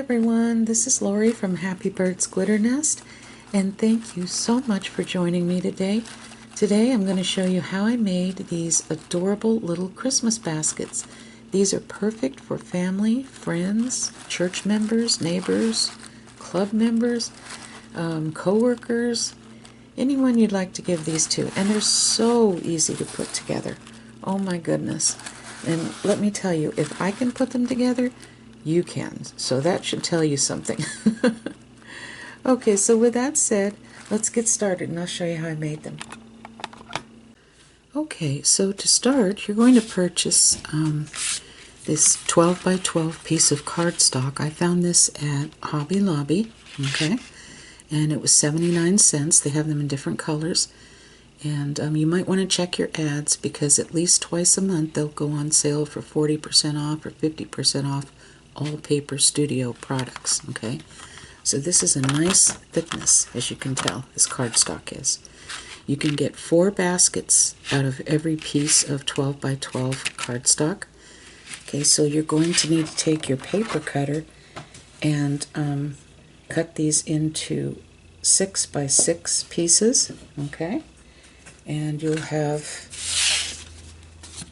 everyone, this is Lori from Happy Birds Glitter Nest, and thank you so much for joining me today. Today I'm going to show you how I made these adorable little Christmas baskets. These are perfect for family, friends, church members, neighbors, club members, co-workers, anyone you'd like to give these to. And they're so easy to put together. Oh my goodness. And let me tell you, if I can put them together, you can. So that should tell you something. Okay, so with that said, let's get started and I'll show you how I made them. Okay, so to start, you're going to purchase this 12 by 12 piece of cardstock. I found this at Hobby Lobby, okay, and it was 79 cents. They have them in different colors. And you might want to check your ads because at least twice a month they'll go on sale for 40% off or 50% off all Paper Studio products, okay? So this is a nice thickness, as you can tell, this cardstock is. You can get 4 baskets out of every piece of 12 by 12 cardstock. Okay, so you're going to need to take your paper cutter and cut these into 6 by 6 pieces, okay? And you'll have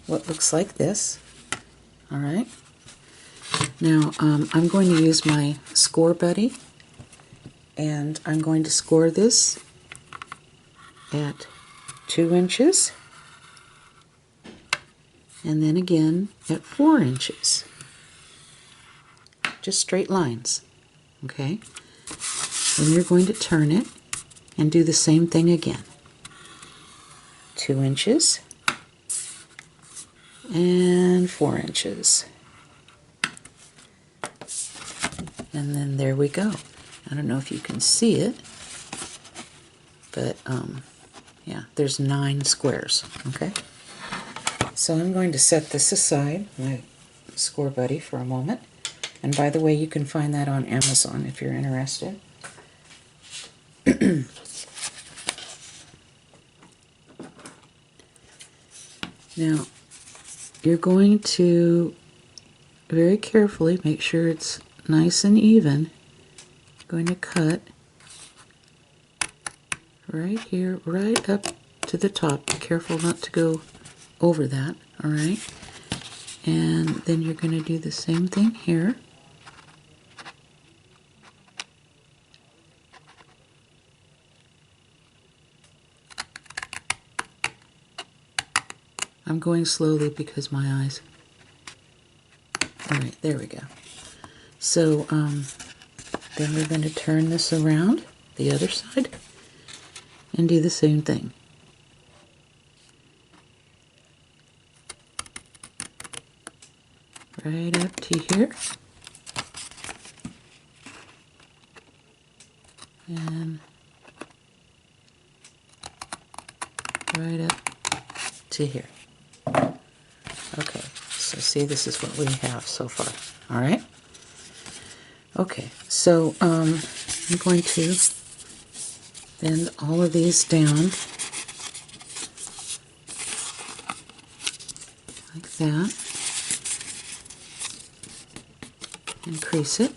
what looks like this, all right? Now, I'm going to use my Score Buddy, and I'm going to score this at 2 inches, and then again at 4 inches. Just straight lines, okay? Then you're going to turn it and do the same thing again. 2 inches and 4 inches. And then there we go. I don't know if you can see it, but yeah, there's 9 squares, okay? So I'm going to set this aside, my Score Buddy, for a moment. And by the way, you can find that on Amazon if you're interested. Now, you're going to very carefully make sure it's nice and even. Going to cut right here, right up to the top. Be careful not to go over that, all right? And then you're going to do the same thing here. I'm going slowly because my eyes. All right, there we go. So then we're going to turn this around the other side and do the same thing. Right up to here. And right up to here. Okay, so see, this is what we have so far. All right? Okay, so I'm going to bend all of these down like that. And crease it.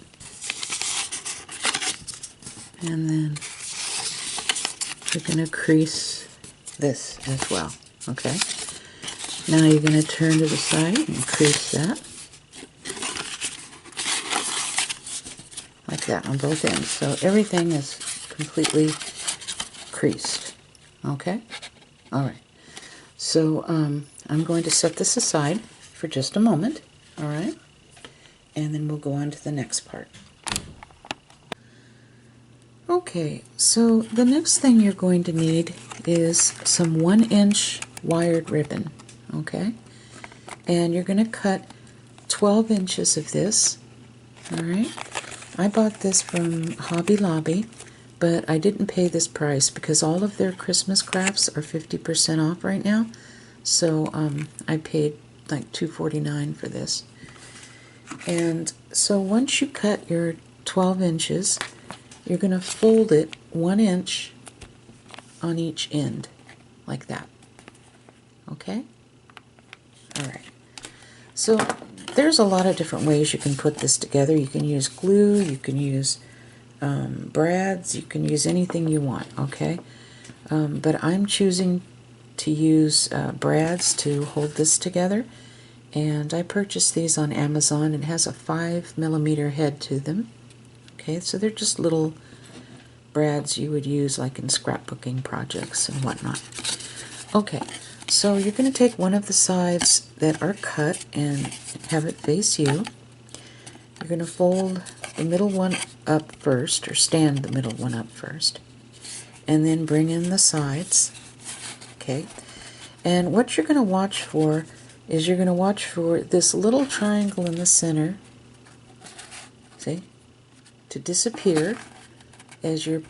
And then we're going to crease this as well, okay? Now you're going to turn to the side and crease that. Like that on both ends. So everything is completely creased, okay? All right. So I'm going to set this aside for just a moment, all right? And then we'll go on to the next part. Okay, so the next thing you're going to need is some 1-inch wired ribbon, okay? And you're going to cut 12 inches of this, all right? I bought this from Hobby Lobby, but I didn't pay this price because all of their Christmas crafts are 50% off right now. So I paid like $2.49 for this. And so once you cut your 12 inches, you're going to fold it 1 inch on each end, like that. Okay? All right. So there's a lot of different ways you can put this together. You can use glue, you can use brads, you can use anything you want, okay? But I'm choosing to use brads to hold this together, and I purchased these on Amazon. It has a 5mm head to them. Okay, so they're just little brads you would use like in scrapbooking projects and whatnot. Okay, so you're going to take one of the sides that are cut and have it face you. You're going to fold the middle one up first, or stand the middle one up first, and then bring in the sides. Okay, and what you're going to watch for is you're going to watch for this little triangle in the center, see, to disappear as you're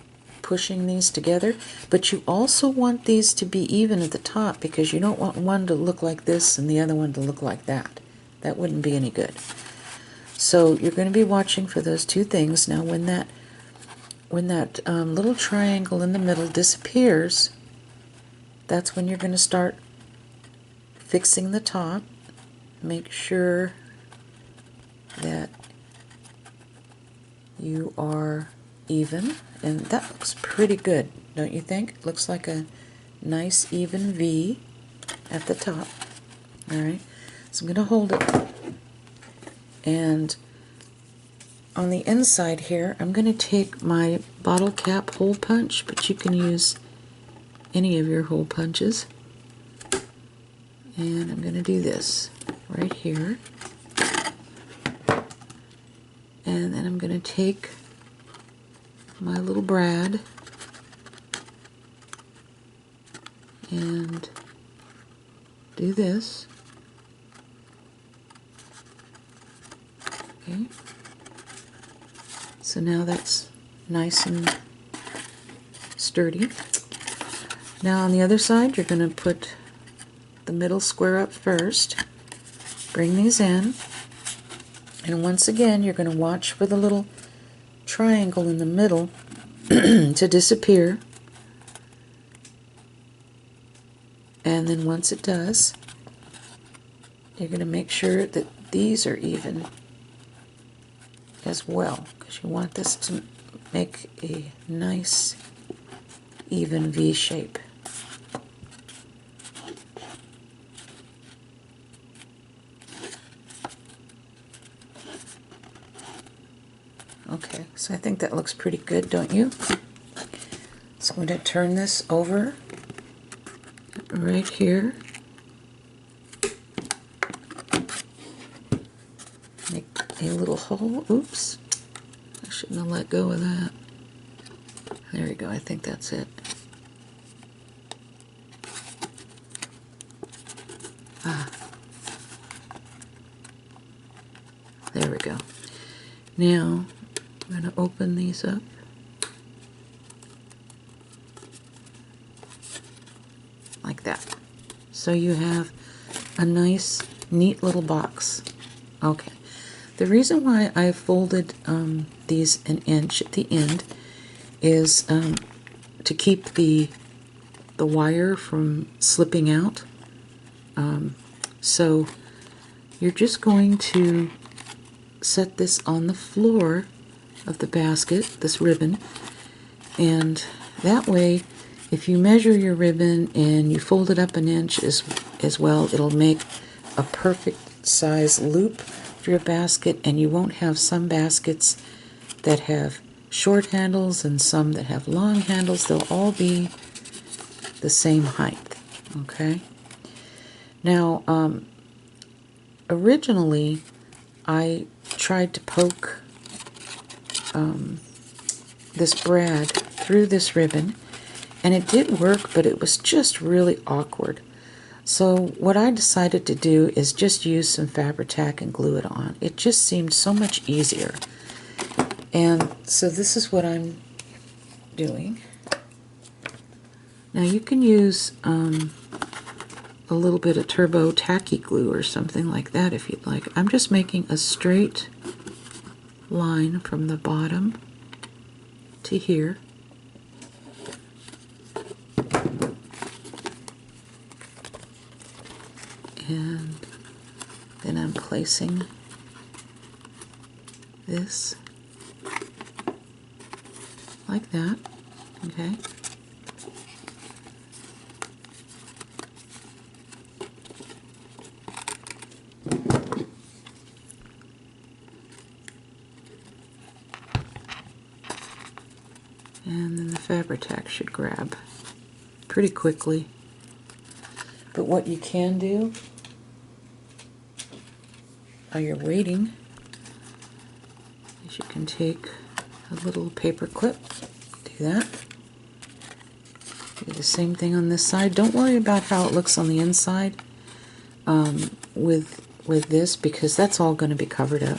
pushing these together. But you also want these to be even at the top, because you don't want one to look like this and the other one to look like that. That wouldn't be any good. So you're going to be watching for those two things. Now when that little triangle in the middle disappears, that's when you're going to start fixing the top. Make sure that you are even, and that looks pretty good, don't you think? Looks like a nice even V at the top. Alright, so I'm going to hold it, and on the inside here I'm going to take my bottle cap hole punch, but you can use any of your hole punches, and I'm going to do this right here, and then I'm going to take my little brad and do this. Okay, so now that's nice and sturdy. Now on the other side, you're going to put the middle square up first, bring these in, and once again you're going to watch for the little triangle in the middle to disappear, and then once it does, you're going to make sure that these are even as well, because you want this to make a nice even V shape. Okay, so I think that looks pretty good, don't you? So I'm going to turn this over right here. Make a little hole. Oops, I shouldn't have let go of that. There we go, I think that's it. There we go. Now I'm going to open these up. Like that. So you have a nice, neat little box. Okay. The reason why I folded these an inch at the end is to keep the wire from slipping out. So you're just going to set this on the floor of the basket, this ribbon, and that way if you measure your ribbon and you fold it up an inch as well, it'll make a perfect size loop for your basket, and you won't have some baskets that have short handles and some that have long handles. They'll all be the same height. Okay, now originally I tried to poke this brad through this ribbon, and it did work, but it was just really awkward. So what I decided to do is just use some Fabri-Tac and glue it on. It just seemed so much easier. And so this is what I'm doing. Now you can use a little bit of turbo tacky glue or something like that if you'd like. I'm just making a straight line from the bottom to here. And then I'm placing this like that, okay? And then the Fabri-Tac should grab pretty quickly. But what you can do while you're waiting is you can take a little paper clip, do that. Do the same thing on this side. Don't worry about how it looks on the inside with this, because that's all going to be covered up.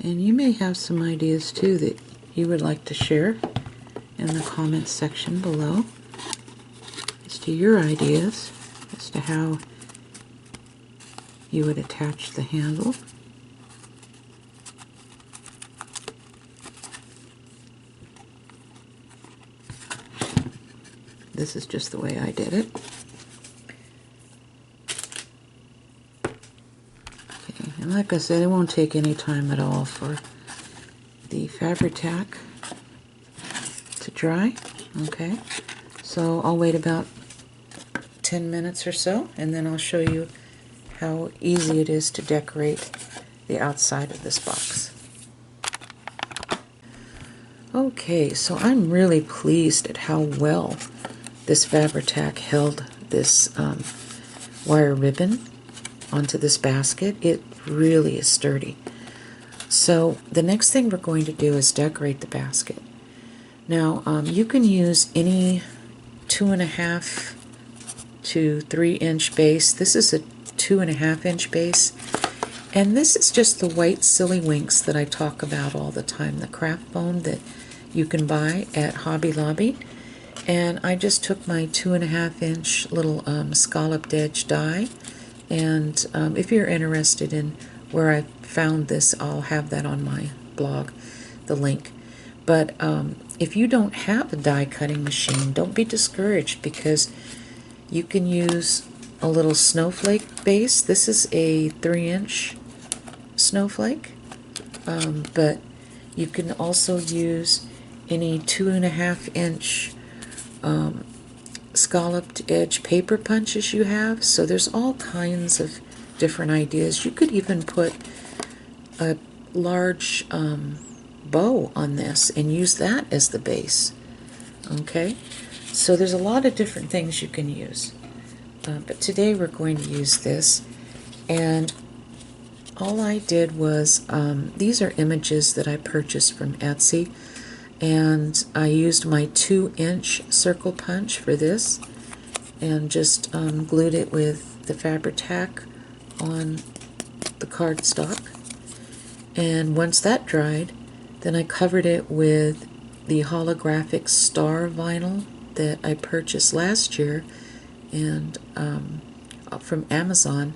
And you may have some ideas too that you would like to share in the comments section below as to your ideas as to how you would attach the handle. This is just the way I did it. Okay, and like I said, it won't take any time at all for the Fabri-Tac to dry. Okay, so I'll wait about 10 minutes or so, and then I'll show you how easy it is to decorate the outside of this box. Okay, so I'm really pleased at how well this Fabri-Tac held this wire ribbon onto this basket. It really is sturdy. So the next thing we're going to do is decorate the basket. Now you can use any 2.5 to 3 inch base. This is a 2.5 inch base, and this is just the white silly winks that I talk about all the time, the craft foam that you can buy at Hobby Lobby. And I just took my 2.5 inch little scalloped edge die, and if you're interested in where I found this, I'll have that on my blog, the link. But if you don't have a die cutting machine, don't be discouraged, because you can use a little snowflake base. This is a 3 inch snowflake, but you can also use any 2.5 inch scalloped edge paper punches you have. So there's all kinds of different ideas. You could even put a large bow on this and use that as the base. Okay, so there's a lot of different things you can use, but today we're going to use this. And all I did was, these are images that I purchased from Etsy, and I used my 2 inch circle punch for this and just glued it with the Fabri-Tac on the cardstock. And once that dried, then I covered it with the holographic star vinyl that I purchased last year and from Amazon,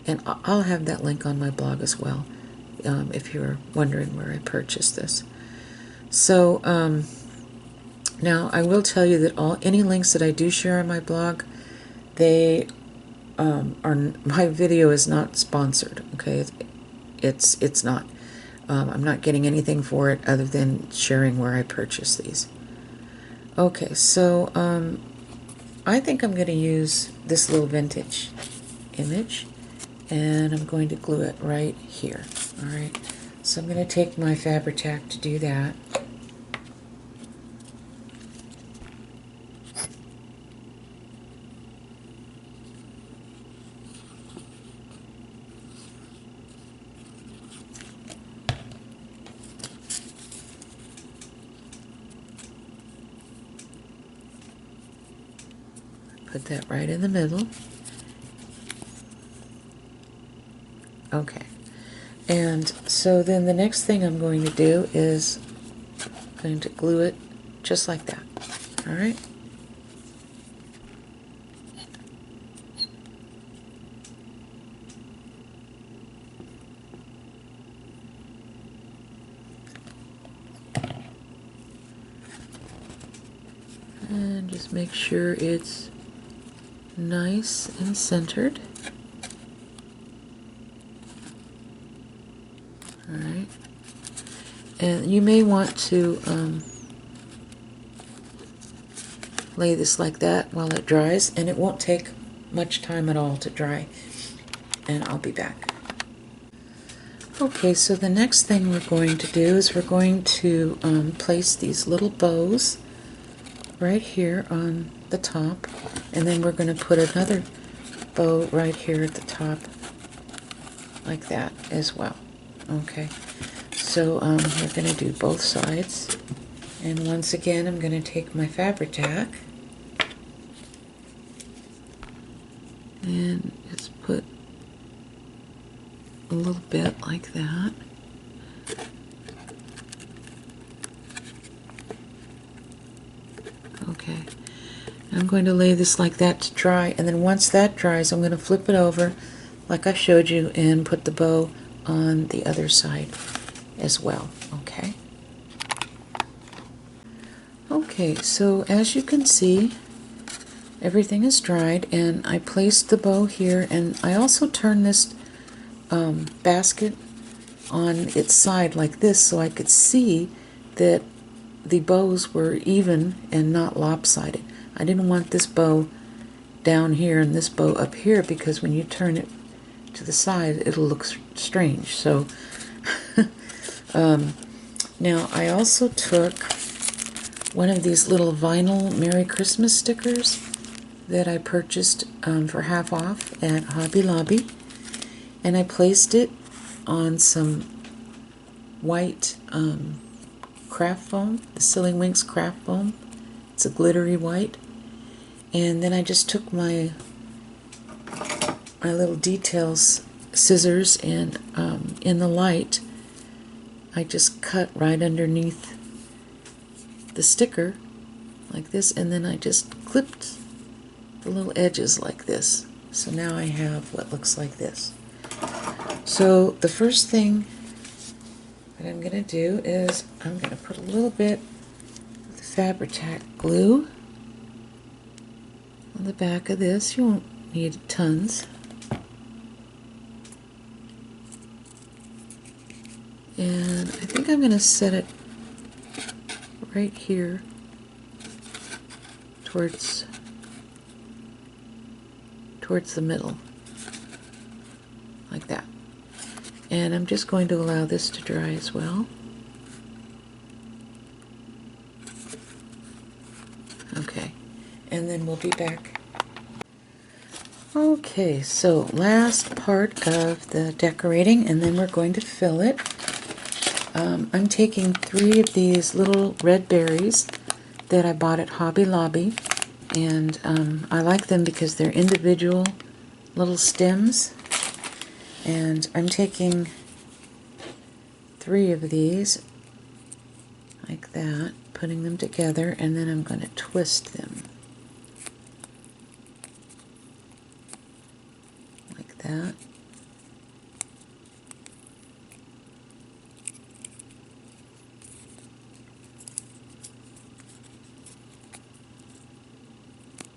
and I'll have that link on my blog as well if you're wondering where I purchased this. So now I will tell you that any links that I do share on my blog, they my video is not sponsored. Okay, it's not. I'm not getting anything for it other than sharing where I purchased these. Okay, so I think I'm going to use this little vintage image, and I'm going to glue it right here. All right, so I'm going to take my Fabri-Tac to do that. Put that right in the middle. Okay, and so then the next thing I'm going to do is I'm going to glue it just like that. All right. Just make sure it's nice and centered. Alright. And you may want to lay this like that while it dries, and it won't take much time at all to dry. And I'll be back. Okay, so the next thing we're going to do is we're going to place these little bows right here on the top, and then we're going to put another bow right here at the top like that as well. Okay, so we're going to do both sides, and once again I'm going to take my Fabri-Tac and just put a little bit like that. Okay, I'm going to lay this like that to dry, and then once that dries I'm going to flip it over like I showed you and put the bow on the other side as well. Okay. Okay, so as you can see, everything is dried, and I placed the bow here, and I also turned this basket on its side like this so I could see that the bows were even and not lopsided. I didn't want this bow down here and this bow up here, because when you turn it to the side it'll look strange. So now I also took one of these little vinyl Merry Christmas stickers that I purchased for half off at Hobby Lobby, and I placed it on some white craft foam, the Silly Winks craft foam. It's a glittery white. And then I just took my little details scissors, and in the light I just cut right underneath the sticker like this, and then I just clipped the little edges like this. So now I have what looks like this. So the first thing that I'm going to do is I'm going to put a little bit of the Fabri-Tac glue on the back of this. You won't need tons. And I think I'm going to set it right here towards the middle, like that. And I'm just going to allow this to dry as well. Okay, and then we'll be back. Okay, so last part of the decorating, and then we're going to fill it. I'm taking 3 of these little red berries that I bought at Hobby Lobby, and I like them because they're individual little stems. And I'm taking 3 of these like that, putting them together, and then I'm going to twist them like that.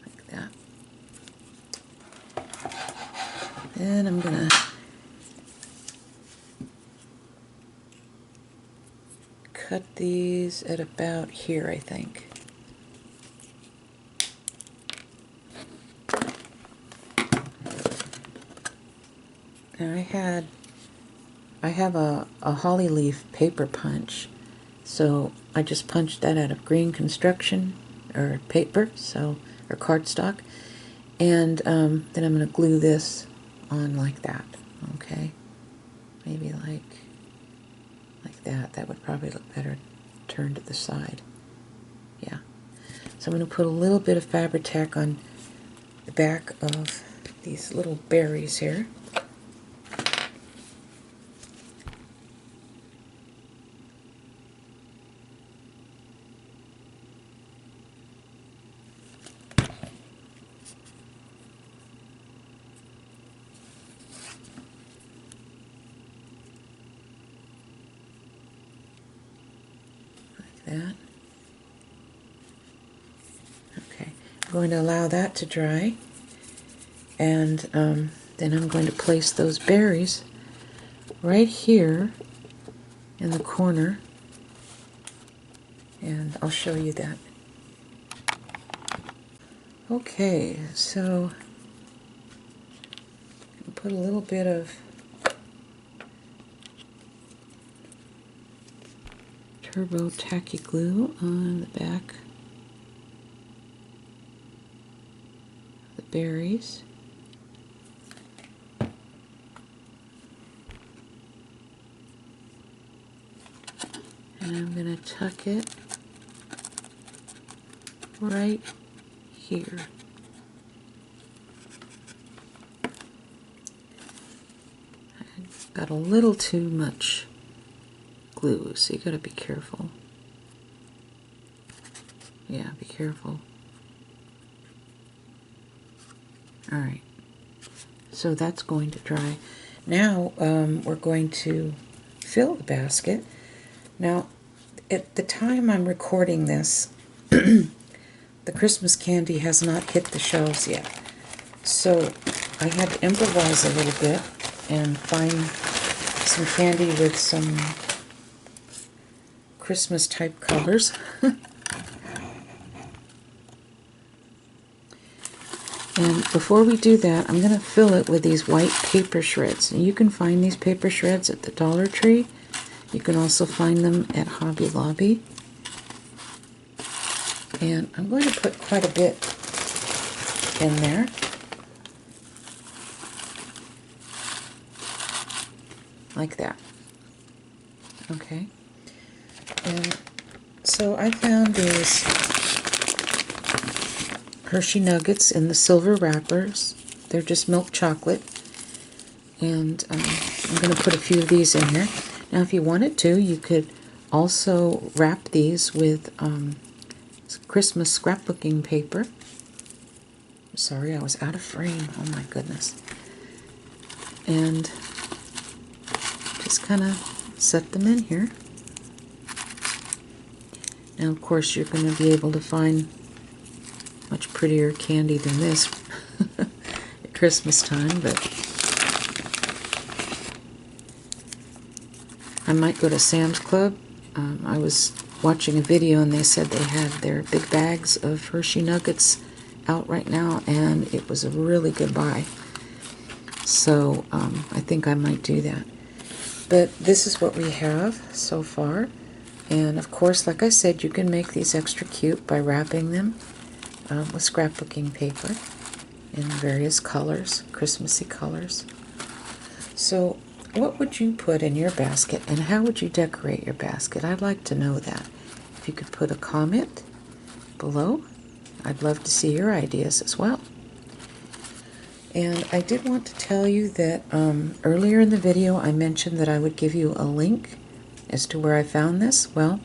Like that. Then I'm going to cut these at about here, I think. Now I have a holly leaf paper punch, so I just punched that out of green construction or paper, or cardstock, and then I'm going to glue this on like that. Okay, maybe like that. That would probably look better turned to the side. Yeah. So I'm going to put a little bit of Fabri-Tac on the back of these little berries here. Like that. Okay. going to allow that to dry, and then I'm going to place those berries right here in the corner, and I'll show you that. Okay, so I'll put a little bit of Turbo Tacky Glue on the back of the berries. And I'm going to tuck it right here. I got a little too much glue, so you got to be careful. Yeah, be careful. Alright, so that's going to dry. Now we're going to fill the basket. Now, at the time I'm recording this, the Christmas candy has not hit the shelves yet. So I had to improvise a little bit and find some candy with some Christmas type colors. And before we do that, I'm going to fill it with these white paper shreds. And you can find these paper shreds at the Dollar Tree. You can also find them at Hobby Lobby. And I'm going to put quite a bit in there. Like that. Okay. And so I found these Hershey Nuggets in the silver wrappers. They're just milk chocolate. And I'm going to put a few of these in here. Now if you wanted to, you could also wrap these with Christmas scrapbooking paper. Sorry, I was out of frame. Oh my goodness. And just kind of set them in here. Now of course you're going to be able to find much prettier candy than this at Christmas time, but I might go to Sam's Club. I was watching a video and they said they had their big bags of Hershey Nuggets out right now, and it was a really good buy. So I think I might do that. But this is what we have so far. And of course, like I said, you can make these extra cute by wrapping them with scrapbooking paper in various colors, Christmassy colors. So what would you put in your basket, and how would you decorate your basket? I'd like to know that. If you could put a comment below, I'd love to see your ideas as well. And I did want to tell you that earlier in the video I mentioned that I would give you a link as to where I found this. Well,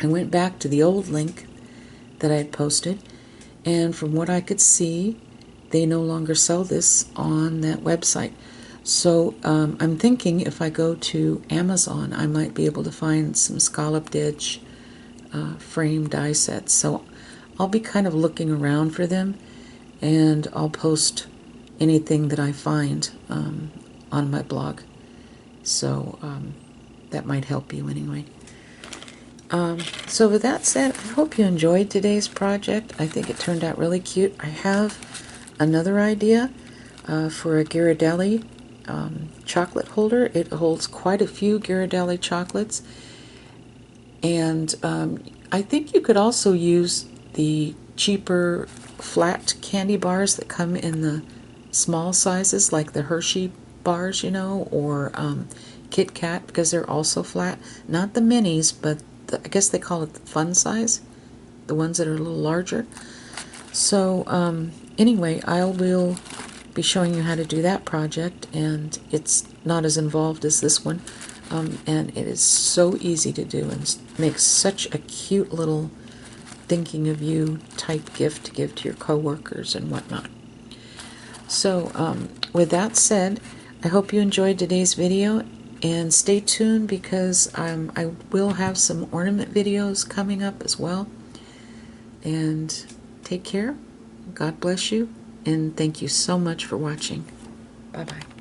I went back to the old link that I had posted, and from what I could see, they no longer sell this on that website. So I'm thinking if I go to Amazon, I might be able to find some scalloped edge frame die sets. So I'll be kind of looking around for them, and I'll post anything that I find on my blog. So that might help you anyway. So with that said, I hope you enjoyed today's project. I think it turned out really cute. I have another idea for a Ghirardelli chocolate holder. It holds quite a few Ghirardelli chocolates, and I think you could also use the cheaper flat candy bars that come in the small sizes, like the Hershey bars, you know, or Kit Kat, because they're also flat. Not the minis, but I guess they call it the fun size, the ones that are a little larger. So anyway, I will be showing you how to do that project, and it's not as involved as this one, and it is so easy to do and makes such a cute little thinking of you type gift to give to your coworkers and whatnot. So with that said, I hope you enjoyed today's video, and stay tuned because I will have some ornament videos coming up as well. And take care. God bless you, and thank you so much for watching. Bye-bye.